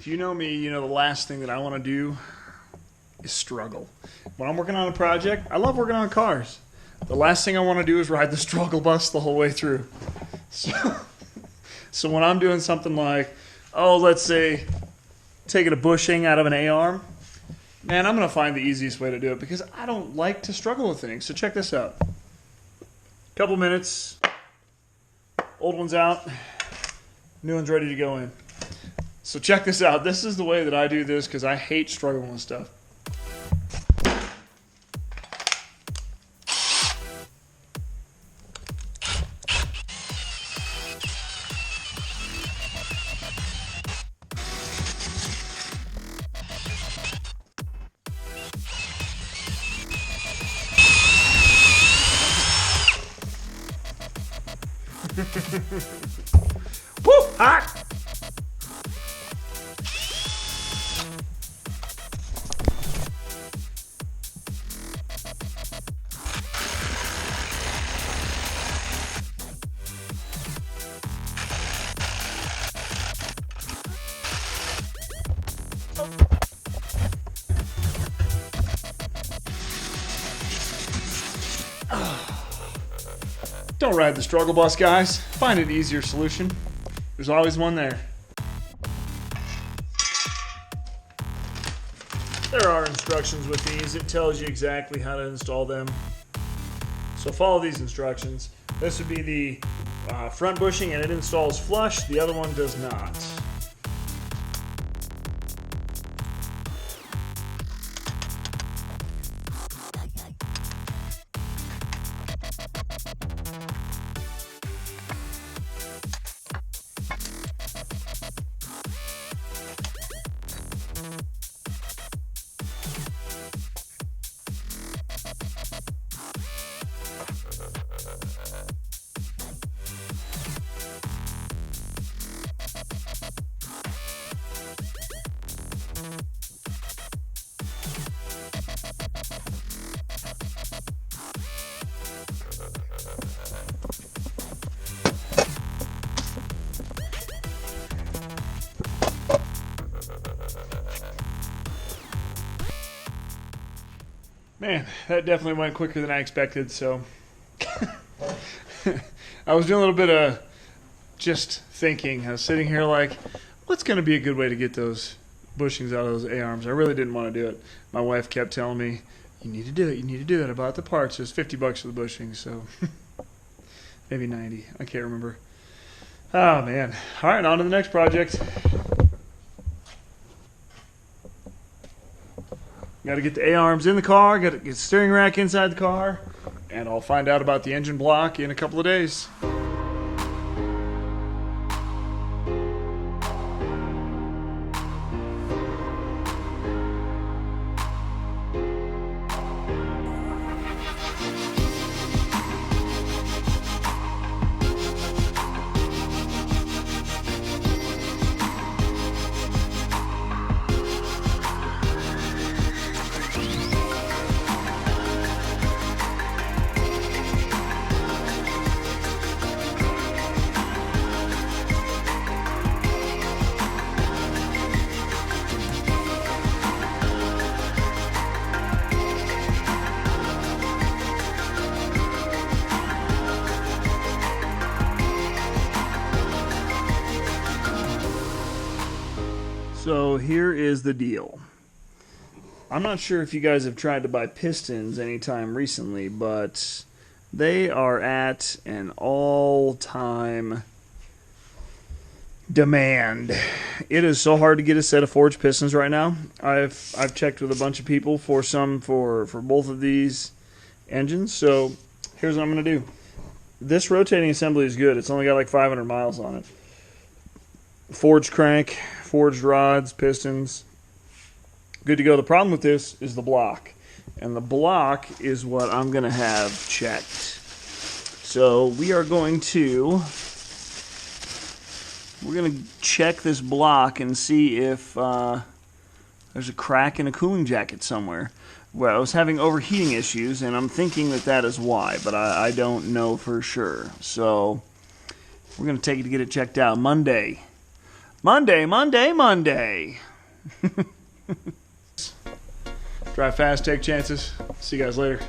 If you know me, you know the last thing that I want to do is struggle. When I'm working on a project, I love working on cars. The last thing I want to do is ride the struggle bus the whole way through. So when I'm doing something like, let's say taking a bushing out of an A-arm, man, I'm going to find the easiest way to do it because I don't like to struggle with things. So check this out. Couple minutes, old one's out, new one's ready to go in. So check this out. This is the way that I do this because I hate struggling with stuff. Woo! Hot! Don't ride the struggle bus, guys. Find an easier solution. There's always one there. There are instructions with these. It tells you exactly how to install them. So follow these instructions. This would be the front bushing, and it installs flush. The other one does not. Man, that definitely went quicker than I expected, so I was doing a little bit of just thinking. I was sitting here like, what's going to be a good way to get those bushings out of those A-arms? I really didn't want to do it. My wife kept telling me, you need to do it, you need to do it. I bought the parts. It was $50 for the bushing, so maybe 90. I can't remember. Oh, man. All right, on to the next project. Got to get the A-arms in the car, got to get the steering rack inside the car, and I'll find out about the engine block in a couple of days. So here is the deal. I'm not sure if you guys have tried to buy pistons anytime recently, but they are at an all-time demand. It is so hard to get a set of forged pistons right now. I've checked with a bunch of people for both of these engines. So here's what I'm going to do. This rotating assembly is good. It's only got like 500 miles on it. Forged crank, forged rods, pistons, good to go. The problem with this is the block, and the block is what I'm going to have checked. So we're going to check this block and see if there's a crack in a cooling jacket somewhere. Well, I was having overheating issues, and I'm thinking that is why, but I don't know for sure. So we're going to take it to get it checked out Monday. Monday. Drive fast, take chances. See you guys later.